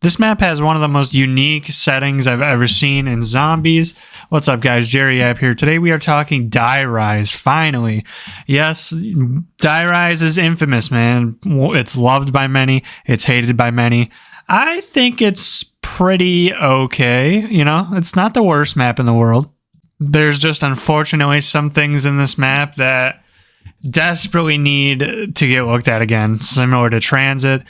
This map has one of the most unique settings I've ever seen in zombies. What's up, guys? Jerry App here. Today we are talking Die Rise, finally. Yes, Die Rise is infamous, man. It's loved by many. It's hated by many. I think it's pretty okay. You know, it's not the worst map in the world. There's just unfortunately some things in this map that desperately need to get looked at again, similar to Transit.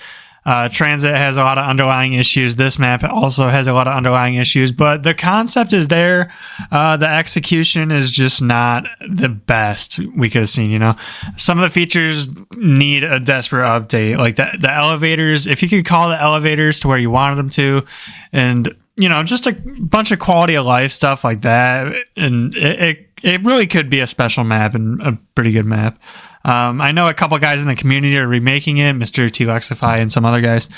Transit has a lot of underlying issues. This map also has a lot of underlying issues, but the concept is there. The execution is just not the best we could have seen, you know. Some of the features need a desperate update, like the elevators, if you could call the elevators to where you wanted them to, and, you know, just a bunch of quality of life stuff like that. And it really could be a special map and a pretty good map. I know a couple guys in the community are remaking it, Mr. T Lexify and some other guys,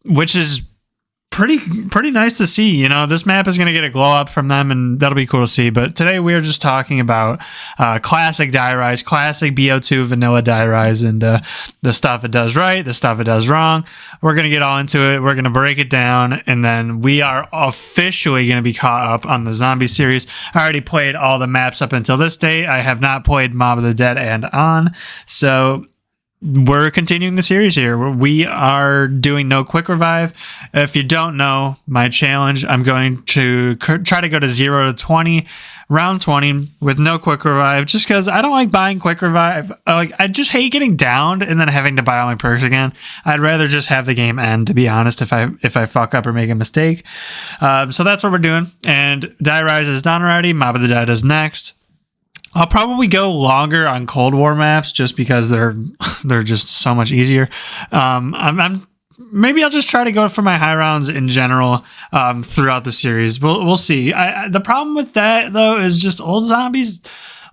which is pretty nice to see. You know, this map is going to get a glow up from them, and that'll be cool to see. But today we are just talking about classic Die Rise, classic BO2 vanilla Die Rise, and the stuff it does right, the stuff it does wrong. We're going to get all into it. We're going to break it down, and then we are officially going to be caught up on the zombie series. I already played all the maps up until this date. I have not played Mob of the Dead and on, so we're continuing the series here. We are doing no quick revive. If you don't know my challenge, I'm going to try to go to 0 to 20, round 20 with no quick revive, just because I don't like buying quick revive. I just hate getting downed and then having to buy all my perks again. I'd rather just have the game end, to be honest, if I fuck up or make a mistake. So that's what we're doing. And Die Rise is done already. Mob of the Dead is next. I'll probably go longer on Cold War maps just because they're just so much easier. Maybe I'll just try to go for my high rounds in general throughout the series. We'll see. The problem with that though is just zombies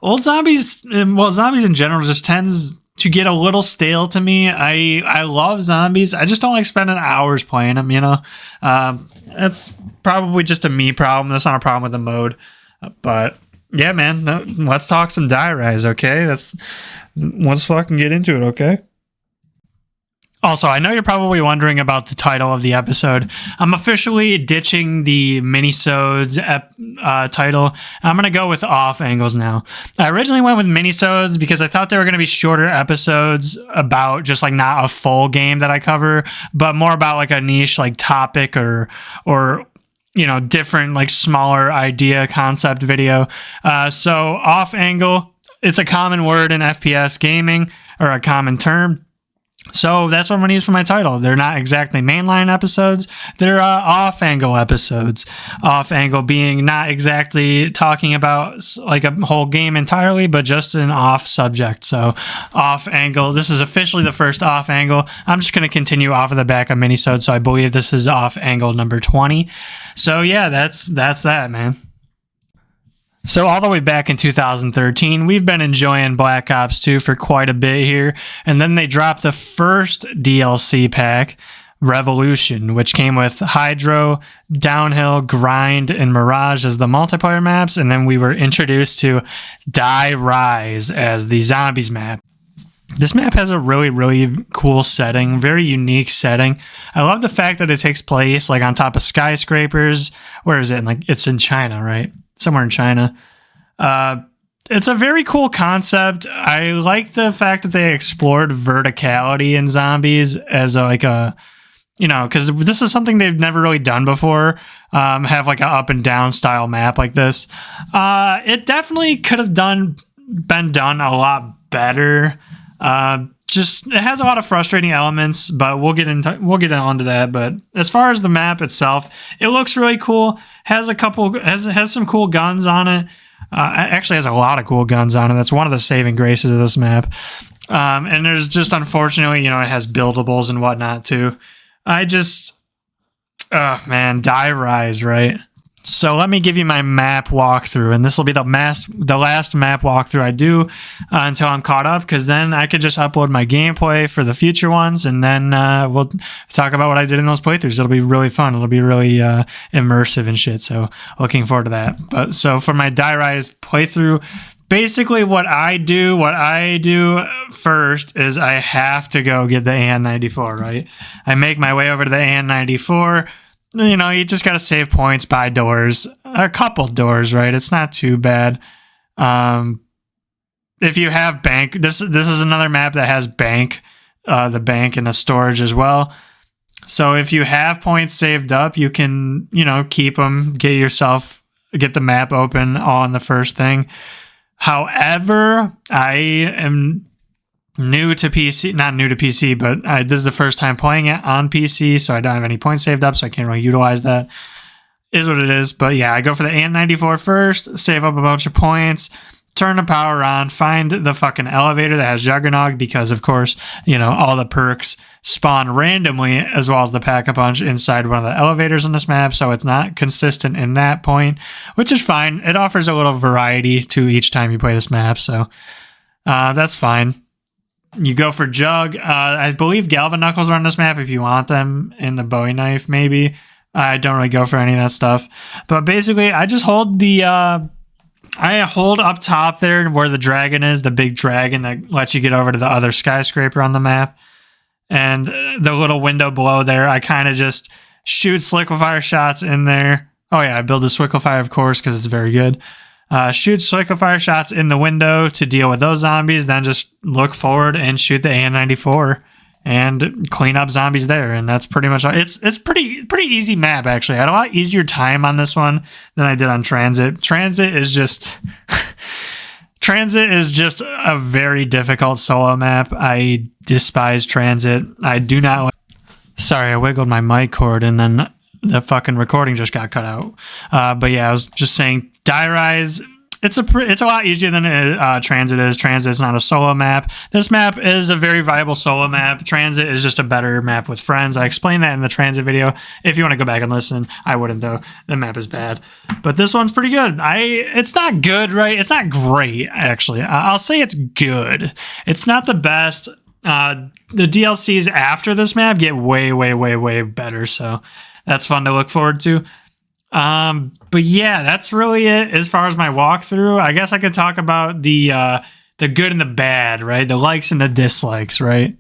in general just tends to get a little stale to me. I love zombies. I just don't like spending hours playing them. You know, that's probably just a me problem. That's not a problem with the mode, but. Yeah, man. Let's talk some Die Rise, okay? Let's fucking get into it, okay? Also, I know you're probably wondering about the title of the episode. I'm officially ditching the minisodes title. I'm going to go with off angles now. I originally went with minisodes because I thought they were going to be shorter episodes about just like not a full game that I cover, but more about like a niche like topic or you know, different like smaller idea concept video. So off angle, it's a common word in FPS gaming, or a common term. So that's what I'm going to use for my title. They're not exactly mainline episodes. They're off-angle episodes. Off-angle being not exactly talking about like a whole game entirely, but just an off subject. So off-angle. This is officially the first off-angle. I'm just going to continue off of the back of minisode. So I believe this is off-angle number 20. So yeah, that's that, man. So all the way back in 2013, we've been enjoying Black Ops 2 for quite a bit here, and then they dropped the first DLC pack, Revolution, which came with Hydro, Downhill, Grind, and Mirage as the multiplayer maps, and then we were introduced to Die Rise as the Zombies map. This map has a really, really cool setting, very unique setting. I love the fact that it takes place like on top of skyscrapers. Where is it? Like it's in China, right? Somewhere in China. It's a very cool concept. I like the fact that they explored verticality in zombies as you know, because this is something they've never really done before. Have like an up and down style map like this. It definitely could have been done a lot better. Just it has a lot of frustrating elements, but we'll get onto that. But as far as the map itself, it looks really cool. Has some cool guns on it. It actually has a lot of cool guns on it. That's one of the saving graces of this map. And there's just unfortunately, you know, it has buildables and whatnot too. Die Rise, right? So let me give you my map walkthrough, and this will be the last map walkthrough I do until I'm caught up, because then I could just upload my gameplay for the future ones, and then we'll talk about what I did in those playthroughs. It'll be really fun. It'll be really immersive and shit, so looking forward to that. But so for my Die Rise playthrough, basically what I do first is I have to go get the AN94, right? I make my way over to the AN94. You know, you just got to save points, buy doors, a couple doors, right? It's not too bad. If you have bank, this is another map that has bank, the bank and the storage as well. So if you have points saved up, you can, you know, keep them, get the map open on the first thing. However, I am new to PC, not new to PC, but this is the first time playing it on PC, so I don't have any points saved up, so I can't really utilize that. Is what it is. But yeah, I go for the AN94 first, save up a bunch of points, turn the power on, find the fucking elevator that has Juggernog, because of course, you know, all the perks spawn randomly, as well as the Pack-a-Punch inside one of the elevators on this map, so it's not consistent in that point, which is fine. It offers a little variety to each time you play this map, so that's fine. You go for Jug. I believe Galvan Knuckles are on this map if you want them in the Bowie Knife, maybe. I don't really go for any of that stuff. But basically, I just hold I hold up top there where the dragon is, the big dragon that lets you get over to the other skyscraper on the map. And the little window below there, I kind of just shoot Sliquifire shots in there. Oh yeah, I build the Sliquifire, of course, because it's very good. Shoot Sliquifire shots in the window to deal with those zombies, then just look forward and shoot the AN94 and clean up zombies there. And that's pretty much all. It's pretty easy map, actually. I had a lot easier time on this one than I did on Transit. Transit is just a very difficult solo map. I despise Transit. I do not like... Sorry, I wiggled my mic cord and then the fucking recording just got cut out. But yeah, I was just saying, Die Rise, it's a lot easier than Transit is. Transit is not a solo map. This map is a very viable solo map. Transit is just a better map with friends. I explained that in the Transit video. If you want to go back and listen, I wouldn't though. The map is bad. But this one's pretty good. It's not good, right? It's not great, actually. I'll say it's good. It's not the best. The DLCs after this map get way, way, way, way better. So that's fun to look forward to. But yeah, that's really it as far as my walkthrough. I guess I could talk about the good and the bad, right? The likes and the dislikes, right?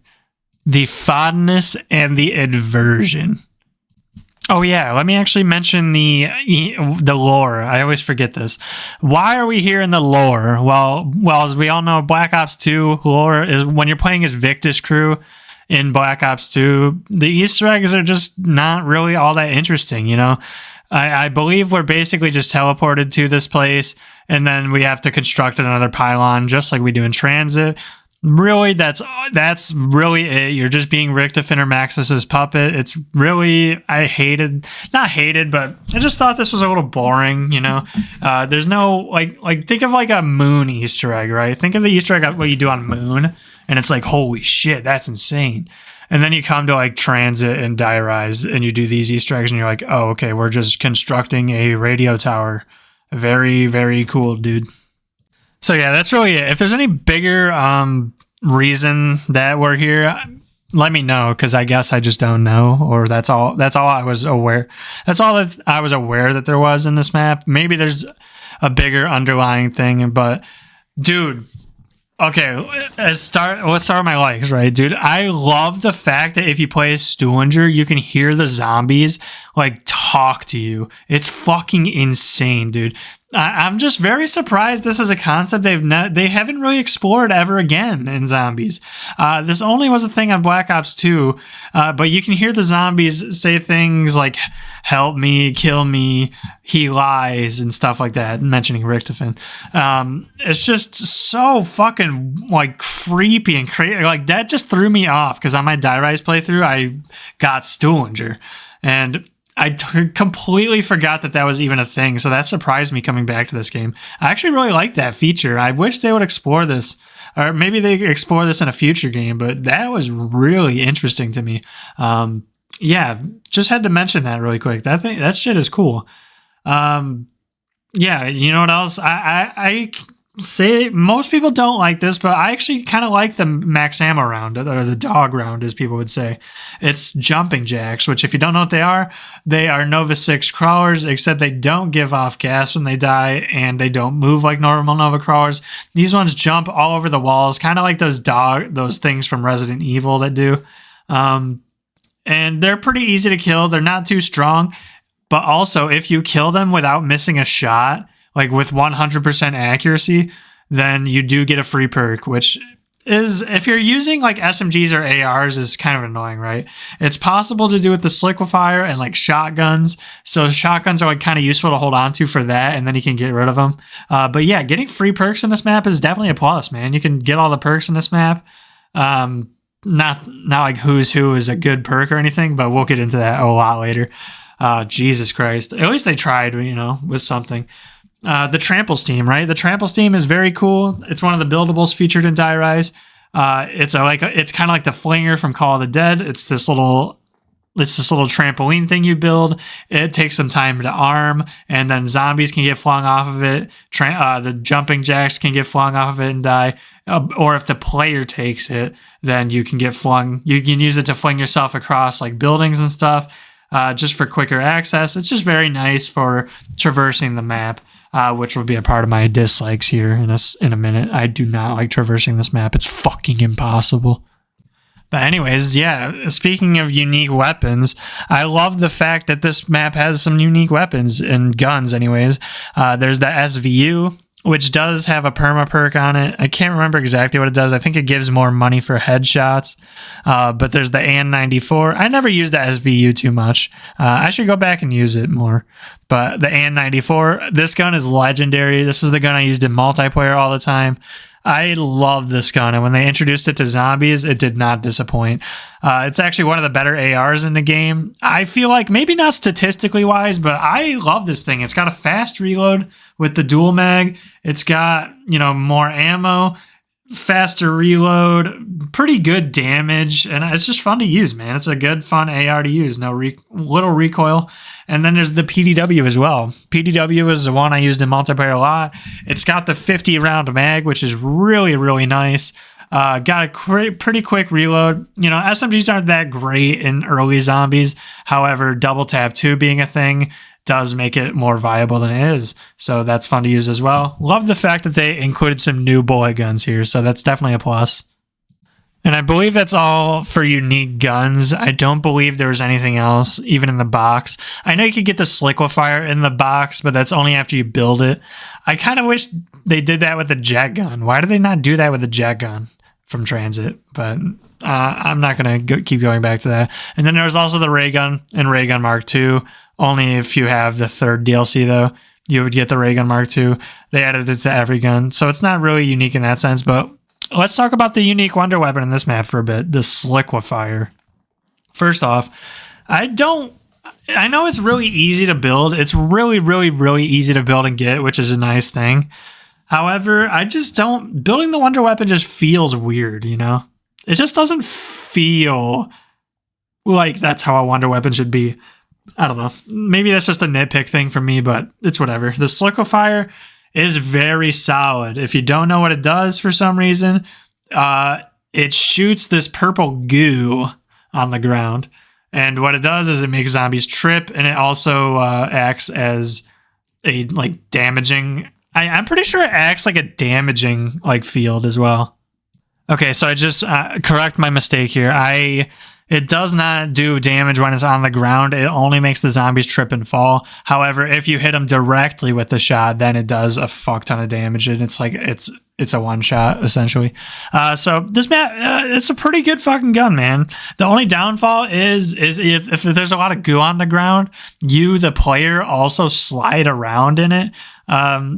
The fondness and the aversion. Oh yeah, let me actually mention the lore. I always forget this. Why are we here in the lore? Well, as we all know, Black Ops 2 lore is when you're playing as Victus crew in Black Ops 2, the Easter eggs are just not really all that interesting, you know? I believe we're basically just teleported to this place, and then we have to construct another pylon, just like we do in Transit. Really, that's really it. You're just being Rick Defender Maxis's puppet. It's really, not hated, but I just thought this was a little boring, you know? There's no, like think of like a Moon Easter egg, right? Think of the Easter egg what you do on Moon, and it's like, holy shit, that's insane. And then you come to like Transit and Die Rise and you do these Easter eggs and you're like, oh, okay, we're just constructing a radio tower. Very, very cool, dude. So yeah, that's really it. If there's any bigger reason that we're here, let me know, because I guess I just don't know, or that's all I was aware. That's all that I was aware that there was in this map. Maybe there's a bigger underlying thing, but dude, okay, let's start with my likes, right, dude? I love the fact that if you play as Stuhlinger, you can hear the zombies like talk to you. It's fucking insane, dude. I'm just very surprised this is a concept they haven't really explored ever again in zombies. This only was a thing on Black Ops 2, but you can hear the zombies say things like, help me, kill me, he lies, and stuff like that, mentioning Richtofen. It's just so fucking like creepy and crazy. Like that just threw me off, because on my Die Rise playthrough, I got Stuhlinger, and I completely forgot that was even a thing, so that surprised me coming back to this game. I actually really like that feature. I wish they would explore this, or maybe they explore this in a future game, but that was really interesting to me. Yeah, just had to mention that really quick. That shit is cool. Yeah, you know what else? I say most people don't like this, but I actually kind of like the max ammo round, or the dog round, as people would say. It's jumping jacks, which if you don't know what they are Nova 6 crawlers, except they don't give off gas when they die, and they don't move like normal Nova crawlers. These ones jump all over the walls, kind of like those things from Resident Evil that do. And they're pretty easy to kill. They're not too strong, but also if you kill them without missing a shot, like with 100% accuracy, then you do get a free perk, which is, if you're using like SMGs or ARs, is kind of annoying, right? It's possible to do with the Sliquifier and like shotguns. So shotguns are like kind of useful to hold on to for that, and then you can get rid of them. But yeah, getting free perks in this map is definitely a plus, man. You can get all the perks in this map. Not like who's who is a good perk or anything, but we'll get into that a lot later. Jesus Christ. At least they tried, with something. The Tramples team, right? The Tramples team is very cool. It's one of the buildables featured in Die Rise. It's kind of like the Flinger from Call of the Dead. It's this little trampoline thing you build. It takes some time to arm, and then zombies can get flung off of it. The jumping jacks can get flung off of it and die. Or if the player takes it, then you can get flung. You can use it to fling yourself across like buildings and stuff, just for quicker access. It's just very nice for traversing the map. Which will be a part of my dislikes here in a minute. I do not like traversing this map. It's fucking impossible. But anyways, yeah, speaking of unique weapons, I love the fact that this map has some unique weapons and guns anyways. There's the SVU, which does have a perma perk on it. I can't remember exactly what it does. I think it gives more money for headshots. But there's the AN-94. I never used the SVU too much. I should go back and use it more. But the AN-94, this gun is legendary. This is the gun I used in multiplayer all the time. I love this gun, and when they introduced it to zombies, it did not disappoint. It's actually one of the better ARs in the game. I feel like, maybe not statistically wise, but I love this thing. It's got a fast reload with the dual mag. It's got, more ammo, faster reload, pretty good damage, and it's just fun to use, man. It's a good, fun AR to use. Little recoil. And then there's the PDW as well. PDW is the one I used in multiplayer a lot. It's got the 50 round mag, which is really, really nice. Got a pretty quick reload. SMGs aren't that great in early zombies. However, double tap 2 being a thing does make it more viable than it is. So that's fun to use as well. Love the fact that they included some new bullet guns here. So that's definitely a plus. And I believe that's all for unique guns. I don't believe there was anything else, even in the box. I know you could get the Sliquifier in the box, but that's only after you build it. I kind of wish they did that with the jet gun. Why do they not do that with the jet gun from Transit? But I'm not going to keep going back to that. And then there's also the ray gun and ray gun Mark II. Only if you have the third DLC, though, you would get the ray gun Mark II. They added it to every gun. So it's not really unique in that sense, but let's talk about the unique wonder weapon in this map for a bit, the Sliquifier. First off, I know it's really easy to build. It's really, really, really easy to build and get, which is a nice thing. However, building the wonder weapon just feels weird, It just doesn't feel like that's how a wonder weapon should be. I don't know. Maybe that's just a nitpick thing for me, but it's whatever. The Sliquifier is very solid. If you don't know what it does for some reason, it shoots this purple goo on the ground. And what it does is it makes zombies trip, and it also acts as a damaging. I'm pretty sure it acts like a damaging field as well. Okay, so I just correct my mistake here. It does not do damage when it's on the ground. It only makes the zombies trip and fall. However, if you hit them directly with the shot, then it does a fuck ton of damage. And it's a one shot essentially. So this map, it's a pretty good fucking gun, man. The only downfall is if there's a lot of goo on the ground, you, the player, also slide around in it.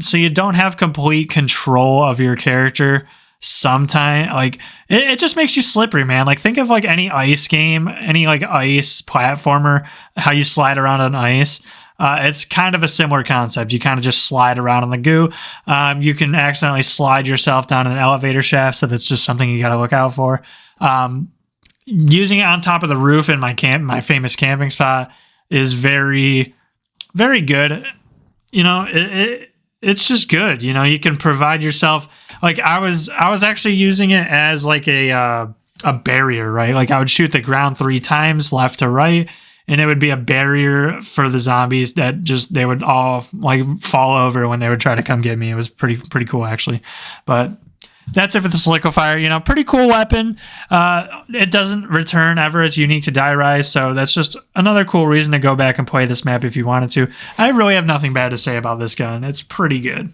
So you don't have complete control of your character. Sometime it just makes you slippery, man. Think of any ice game, any ice platformer, how you slide around on ice. It's kind of a similar concept. You kind of just slide around on the goo. You can accidentally slide yourself down an elevator shaft, so that's just something you got to look out for. Using it on top of the roof in my famous camping spot is very, very good. it's just good. You know, you can provide yourself. Like I was actually using it as like a barrier, right? Like I would shoot the ground 3 times left to right, and it would be a barrier for the zombies that just they would all like fall over when they would try to come get me. It was pretty cool actually, but. That's it for the Solidifier. You know, pretty cool weapon. It doesn't return ever. It's unique to Die Rise, so that's just another cool reason to go back and play this map if you wanted to. I really have nothing bad to say about this gun. It's pretty good.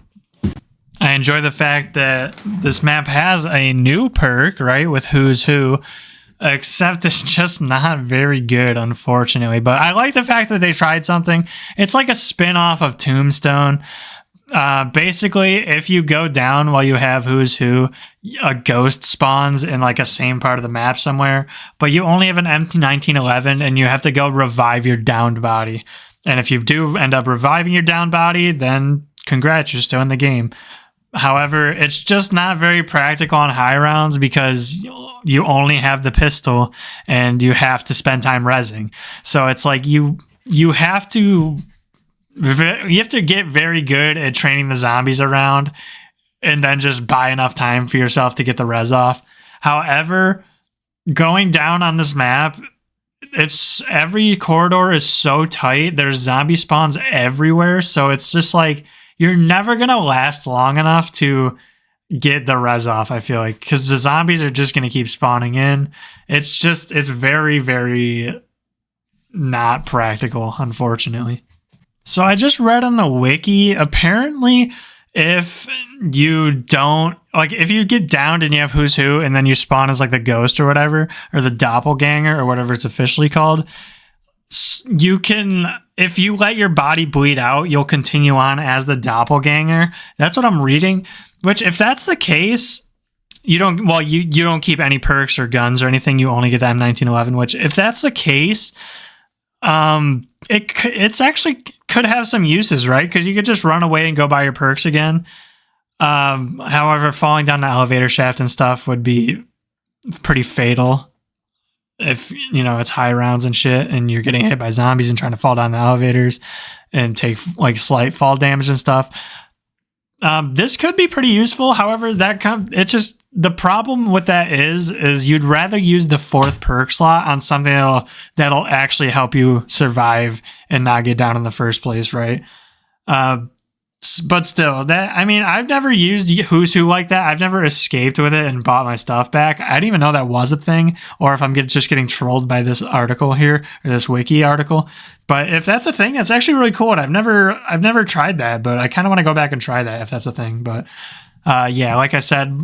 I enjoy the fact that this map has a new perk, right, with Who's Who, except it's just not very good, unfortunately. But I like the fact that they tried something. It's like a spin-off of Tombstone. Basically, if you go down while you have Who's Who, a ghost spawns in like a same part of the map somewhere, but you only have an empty 1911 and you have to go revive your downed body. And if you do end up reviving your downed body, then congrats, you're still in the game. However, it's just not very practical on high rounds because you only have the pistol and you have to spend time rezzing. So it's like you have to get very good at training the zombies around and then just buy enough time for yourself to get the res off. However, going down on this map, it's every corridor is so tight. There's zombie spawns everywhere. So it's just like you're never going to last long enough to get the res off, I feel like, because the zombies are just going to keep spawning in. It's very, very not practical, unfortunately. So I just read on the wiki, apparently if you don't, like if you get downed and you have Who's Who and then you spawn as like the ghost or whatever, or the doppelganger or whatever it's officially called, you can, if you let your body bleed out, you'll continue on as the doppelganger. That's what I'm reading, which if that's the case, you don't keep any perks or guns or anything. You only get the M1911, which if that's the case, it's actually could have some uses, right? Because you could just run away and go buy your perks again. However, falling down the elevator shaft and stuff would be pretty fatal if you know it's high rounds and shit, and you're getting hit by zombies and trying to fall down the elevators and take like slight fall damage and stuff. This could be pretty useful. However, it's just the problem with that is you'd rather use the 4th perk slot on something that'll actually help you survive and not get down in the first place, right? But still, I've never used Who's Who like that. I've never escaped with it and bought my stuff back. I didn't even know that was a thing, or if I'm just getting trolled by this article here, or this wiki article. But if that's a thing, that's actually really cool. And I've never tried that, but I kind of want to go back and try that if that's a thing. But yeah, like I said, I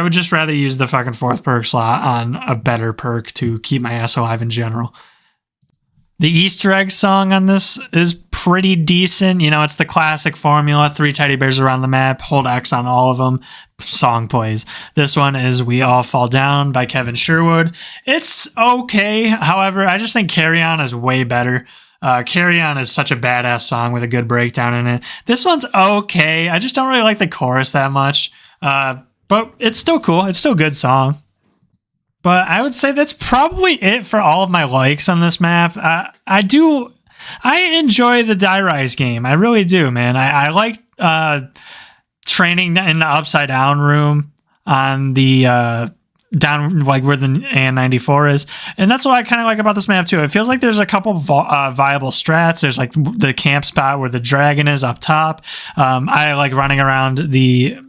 would just rather use the fucking 4th perk slot on a better perk to keep my ass alive in general. The Easter egg song on this is pretty decent. You know, it's the classic formula, 3 teddy bears around the map, hold X on all of them, song plays. This one is We All Fall Down by Kevin Sherwood. It's okay. However, I just think Carry On is way better. Carry On is such a badass song with a good breakdown in it. This one's okay. I just don't really like the chorus that much. But it's still cool. It's still a good song. But I would say that's probably it for all of my likes on this map. I enjoy the Die Rise game. I really do, man. I like training in the upside down room on the down like where the AN-94 is, and that's what I kind of like about this map too. It feels like there's a couple viable strats. There's like the camp spot where the dragon is up top. I like running around the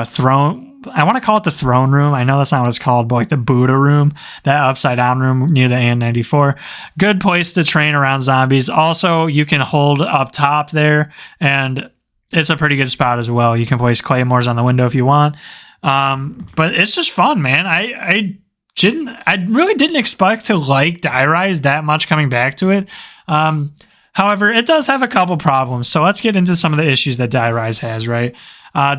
throne. I want to call it the throne room. I know that's not what it's called, but like the Buddha room, that upside down room near the AN-94. Good place to train around zombies. Also, you can hold up top there, and it's a pretty good spot as well. You can place claymores on the window if you want. But it's just fun, man. I really didn't expect to like Die Rise that much coming back to it. However, it does have a couple problems. So let's get into some of the issues that Die Rise has, right?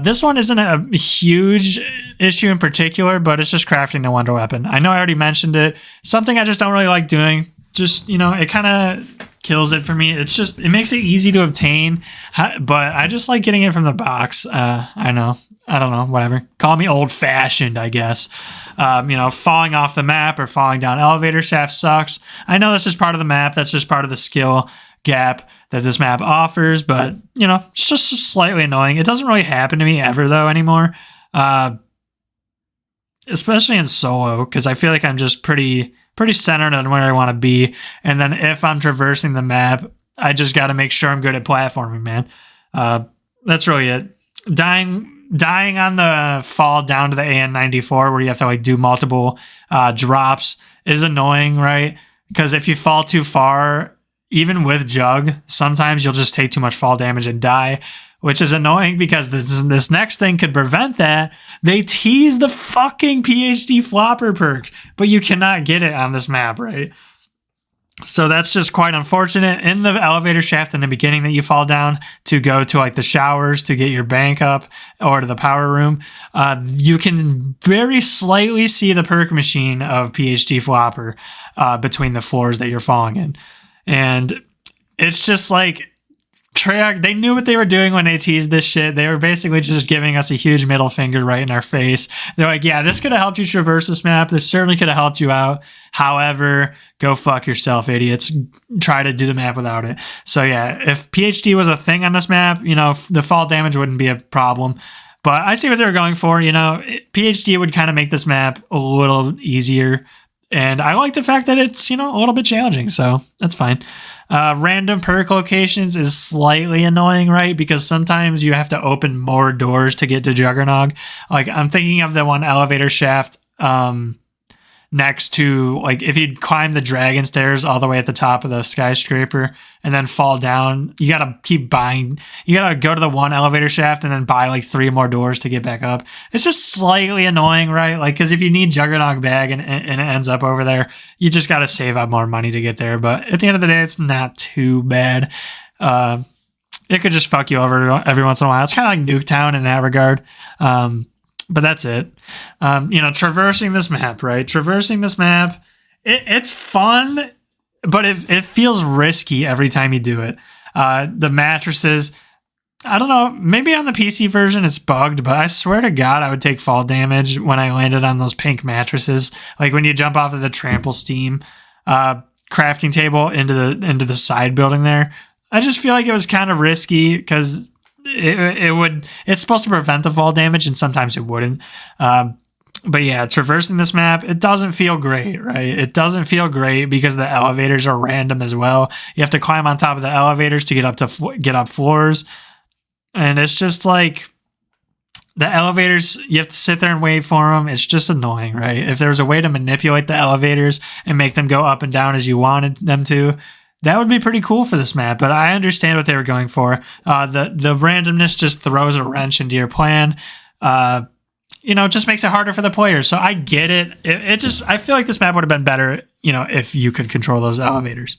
This one isn't a huge issue in particular, but it's just crafting the wonder weapon. I know I already mentioned it. Something I just don't really like doing. Just, you know, it kind of kills it for me. It makes it easy to obtain, but I just like getting it from the box. I don't know, whatever. Call me old fashioned, I guess. You know, falling off the map or falling down elevator shaft sucks. I know that's just part of the map. That's just part of the skill. gap that this map offers, but it's just slightly annoying. It doesn't really happen to me ever though anymore, especially in solo, because I feel like I'm just pretty centered on where I want to be, and then if I'm traversing the map, I just got to make sure I'm good at platforming, man. That's really it. Dying on the fall down to the AN94 where you have to do multiple drops is annoying, right? Because if you fall too far, even with Jug, sometimes you'll just take too much fall damage and die, which is annoying because this next thing could prevent that. They tease the fucking PhD flopper perk, but you cannot get it on this map, right? So that's just quite unfortunate. In the elevator shaft in the beginning that you fall down to go to the showers to get your bank up or to the power room, you can very slightly see the perk machine of PhD flopper between the floors that you're falling in. And it's just Treyarch, they knew what they were doing when they teased this shit. They were basically just giving us a huge middle finger right in our face. They're like, yeah, this could have helped you traverse this map. This certainly could have helped you out. However, go fuck yourself, idiots. Try to do the map without it. So yeah, if PhD was a thing on this map, the fall damage wouldn't be a problem. But I see what they were going for. PhD would kind of make this map a little easier. And I like the fact that it's, a little bit challenging. So that's fine. Random perk locations is slightly annoying, right? Because sometimes you have to open more doors to get to Juggernog. I'm thinking of the one elevator shaft next to, if you climb the dragon stairs all the way at the top of the skyscraper and then fall down, you gotta keep buying. You gotta go to the one elevator shaft and then buy 3 more doors to get back up. It's just slightly annoying, right? Because if you need Juggernog bag and it ends up over there, you just gotta save up more money to get there. But at the end of the day, it's not too bad. It could just fuck you over every once in a while. It's kind of like Nuketown in that regard. But that's it. Traversing this map, right? Traversing this map, it's fun, but it feels risky every time you do it. The mattresses, I don't know, maybe on the PC version it's bugged, but I swear to God I would take fall damage when I landed on those pink mattresses. When you jump off of the trample steam crafting table into the side building there. I just feel like it was kind of risky because it's supposed to prevent the fall damage, and sometimes it wouldn't. But yeah, traversing this map, it doesn't feel great, right? It doesn't feel great because the elevators are random as well. You have to climb on top of the elevators to get up floors, and it's just the elevators. You have to sit there and wait for them. It's just annoying, right? If there was a way to manipulate the elevators and make them go up and down as you wanted them to, that would be pretty cool for this map, but I understand what they were going for. The randomness just throws a wrench into your plan. Just makes it harder for the players. So I get it. I feel like this map would have been better, if you could control those elevators.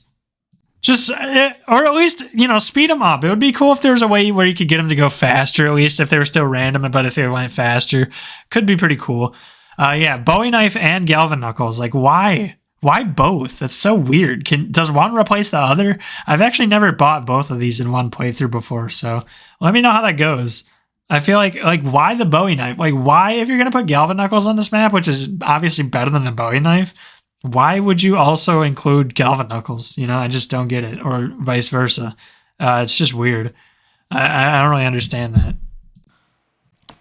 Or at least, speed them up. It would be cool if there was a way where you could get them to go faster, at least if they were still random, but if they went faster, could be pretty cool. Bowie Knife and Galvan Knuckles. Why? Why both? That's so weird. Does one replace the other? I've actually never bought both of these in one playthrough before, so let me know how that goes. I feel like why the Bowie Knife? Why, if you're going to put Galvan Knuckles on this map, which is obviously better than the Bowie Knife, why would you also include Galvan Knuckles? I just don't get it, or vice versa. It's just weird. I don't really understand that.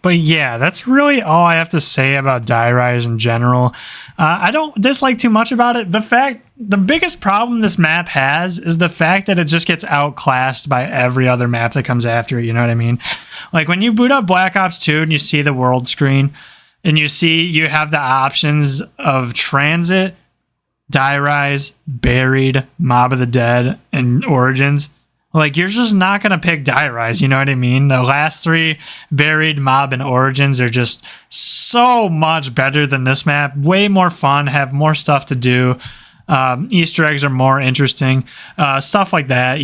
But yeah, that's really all I have to say about Die Rise in general. I don't dislike too much about it. The biggest problem this map has is the fact that it just gets outclassed by every other map that comes after it, you know what I mean? When you boot up Black Ops 2 and you see the world screen, and you have the options of Transit, Die Rise, Buried, Mob of the Dead, and Origins, you're just not going to pick Die Rise, you know what I mean? The last 3, Buried, Mob, and Origins, are just so much better than this map. Way more fun, have more stuff to do. Easter eggs are more interesting. Stuff like that,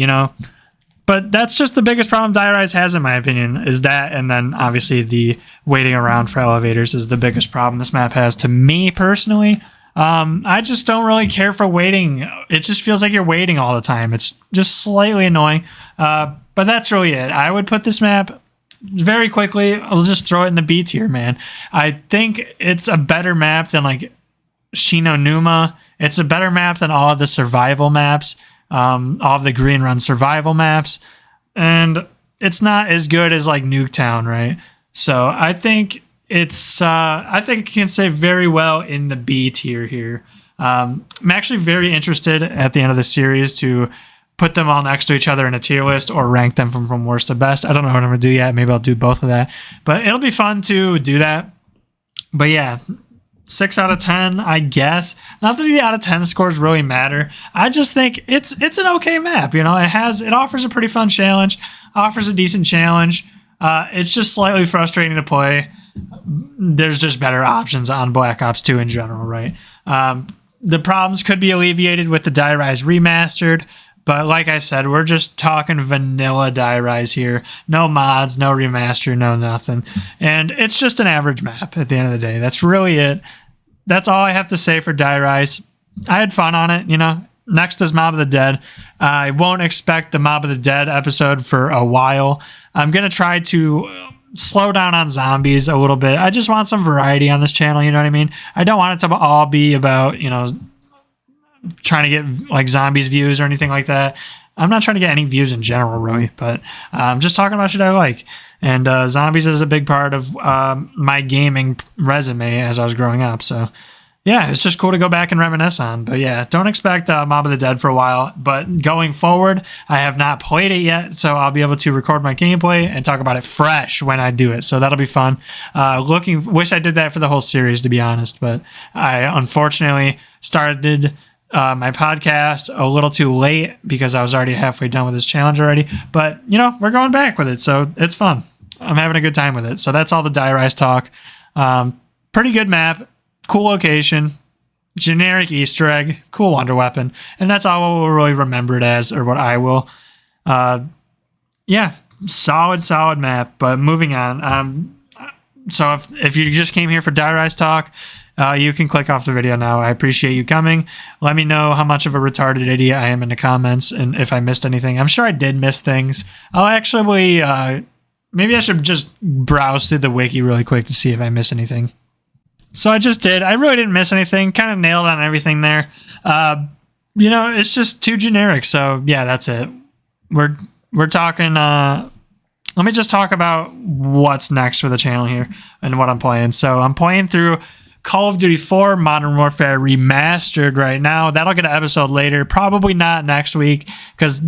But that's just the biggest problem Die Rise has, in my opinion, is that, and then obviously the waiting around for elevators is the biggest problem this map has to me personally. I just don't really care for waiting. It just feels like you're waiting all the time. It's just slightly annoying. But that's really it. I would put this map very quickly. I'll just throw it in the B tier, man. I think it's a better map than Shinonuma. It's a better map than all of the survival maps. all of the Green Run survival maps, and it's not as good as like Nuketown, right? So I think I think it can stay very well in the B tier here. I'm actually very interested at the end of the series to put them all next to each other in a tier list or rank them from worst to best. I don't know what I'm going to do yet. Maybe I'll do both of that. But it'll be fun to do that. But yeah, 6 out of 10, I guess. Not that the out of 10 scores really matter. I just think it's an okay map. You know, it offers a pretty fun challenge, offers a decent challenge. It's just slightly frustrating to play. There's just better options on Black Ops 2 in general, right? The problems could be alleviated with the Die Rise Remastered. But like I said, we're just talking vanilla Die Rise here. No mods, no remaster, no nothing. And it's just an average map at the end of the day. That's really it. That's all I have to say for Die Rise. I had fun on it, you know. Next is Mob of the Dead. I won't expect the Mob of the Dead episode for a while. I'm going to try to slow down on zombies a little bit. I just want some variety on this channel, you know what I mean? I don't want it to all be about, you know, trying to get like zombies views or anything like that. I'm not trying to get any views in general, really, but I'm just talking about shit I like. And zombies is a big part of my gaming resume as I was growing up. So yeah, it's just cool to go back and reminisce on. But yeah, don't expect Mob of the Dead for a while. But going forward, I have not played it yet, so I'll be able to record my gameplay and talk about it fresh when I do it. So that'll be fun. Wish I did that for the whole series, to be honest. But I unfortunately started my podcast a little too late because I was already halfway done with this challenge already. But, you know, we're going back with it, so it's fun. I'm having a good time with it. So that's all the Die Rise talk. Pretty good map, cool location, generic Easter egg, cool wonder weapon. And that's all we'll really remember it as, or what I will. Yeah, solid map. But moving on. So if you just came here for Die Rise talk, you can click off the video now. I appreciate you coming. Let me know how much of a retarded idiot I am in the comments and if I missed anything. I'm sure I did miss things. I'll actually, maybe I should just browse through the wiki really quick to see if I miss anything. So I just did. I really didn't miss anything. Kind of nailed on everything there. You know, it's just too generic. So yeah, that's it. We're talking, let me just talk about what's next for the channel here and what I'm playing. So I'm playing through Call of Duty 4 Modern Warfare Remastered right now. That'll get an episode later, probably not next week, because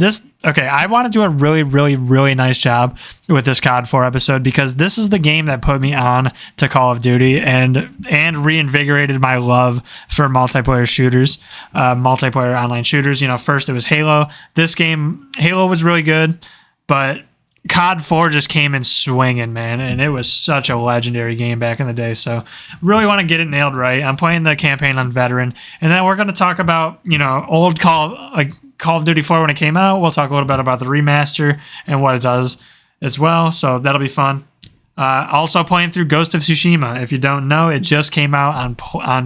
I want to do a really nice job with this COD 4 episode, because this is the game that put me on to Call of Duty and reinvigorated my love for multiplayer shooters, multiplayer online shooters. You know, first it was Halo. This game, Halo was really good, but COD 4 just came in swinging, man, and it was such a legendary game back in the day. So really want to get it nailed right. I'm playing the campaign on Veteran, and then we're going to talk about, you know, old Call of Duty 4 when it came out. We'll talk a little bit about the remaster and what it does as well. So that'll be fun. Also playing through Ghost of Tsushima. If you don't know, it just came out on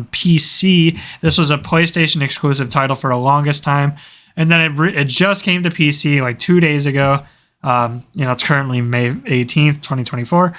PC. This was a PlayStation exclusive title for the longest time, and then it just came to PC like 2 days ago. You know, it's currently May 18th, 2024.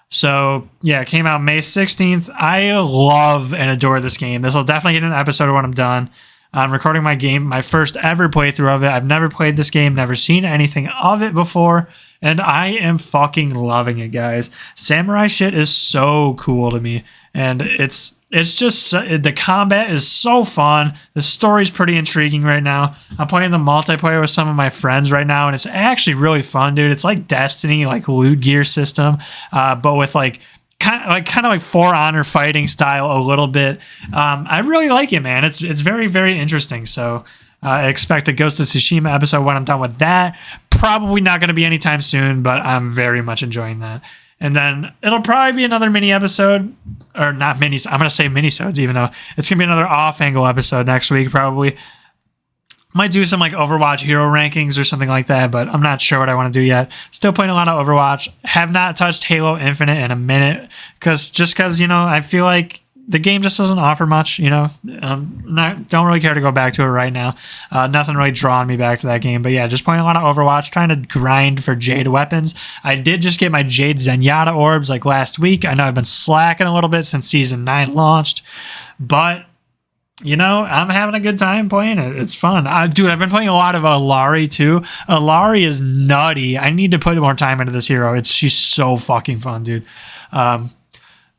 So yeah, it came out May 16th. I love and adore this game. This will definitely get an episode when I'm done. I'm recording my first ever playthrough of it. I've never played this game, never seen anything of it before, and I am fucking loving it, guys. Samurai shit is so cool to me, and it's just, the combat is so fun. The story's pretty intriguing right now. I'm playing the multiplayer with some of my friends right now, and it's actually really fun, dude. It's like Destiny, like loot gear system, but with kind of like For Honor fighting style a little bit. I really like it, man. It's very interesting. So expect a Ghost of Tsushima episode when I'm done with that. Probably not going to be anytime soon, but I'm very much enjoying that. And then it'll probably be another mini episode, or not minis. I'm going to say minisodes, even though it's going to be another off-angle episode next week, probably. Might do some like Overwatch hero rankings or something like that, but I'm not sure what I want to do yet. Still playing a lot of Overwatch. Have not touched Halo Infinite in a minute, because, you know, I feel like the game just doesn't offer much, you know. Don't really care to go back to it right now. Nothing really drawing me back to that game. But yeah, just playing a lot of Overwatch, trying to grind for Jade weapons. I did just get my Jade Zenyatta orbs like last week. I know I've been slacking a little bit since Season 9 launched, but I'm having a good time playing it. It's fun. Dude, I've been playing a lot of Alari too. Alari is nutty. I need to put more time into this hero. She's so fucking fun, dude. But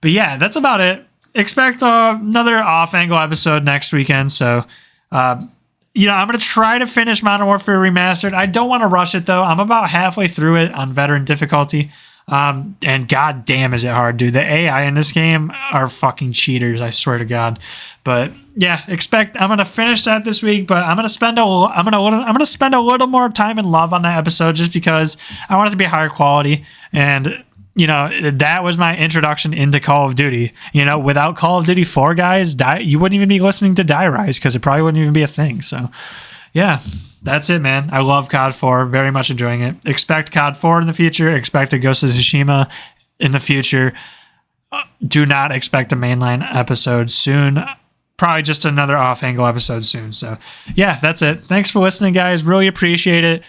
yeah, that's about it. Expect another off-angle episode next weekend. So, I'm going to try to finish Modern Warfare Remastered. I don't want to rush it, though. I'm about halfway through it on veteran difficulty. And god damn is it hard, dude. The AI in this game are fucking cheaters, I swear to God. But yeah, I'm gonna finish that this week, but I'm gonna spend a little more time and love on that episode just because I want it to be higher quality. And that was my introduction into Call of Duty. Without Call of Duty 4, guys, you wouldn't even be listening to Die Rise because it probably wouldn't even be a thing. So yeah, that's it, man. I love COD 4. Very much enjoying it. Expect COD 4 in the future. Expect a Ghost of Tsushima in the future. Do not expect a mainline episode soon. Probably just another off-angle episode soon. So, yeah, that's it. Thanks for listening, guys. Really appreciate it.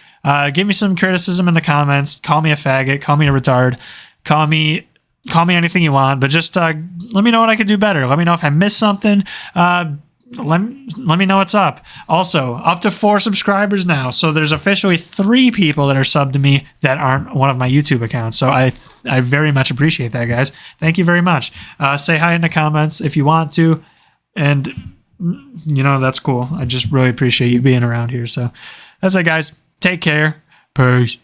Give me some criticism in the comments. Call me a faggot. Call me a retard. Call me anything you want. But just let me know what I could do better. Let me know if I missed something. Let me know what's up. Also, up to 4 subscribers now. So there's officially 3 people that are subbed to me that aren't one of my YouTube accounts. So I very much appreciate that, guys. Thank you very much. Say hi in the comments if you want to. And, that's cool. I just really appreciate you being around here. So that's it, guys. Take care. Peace.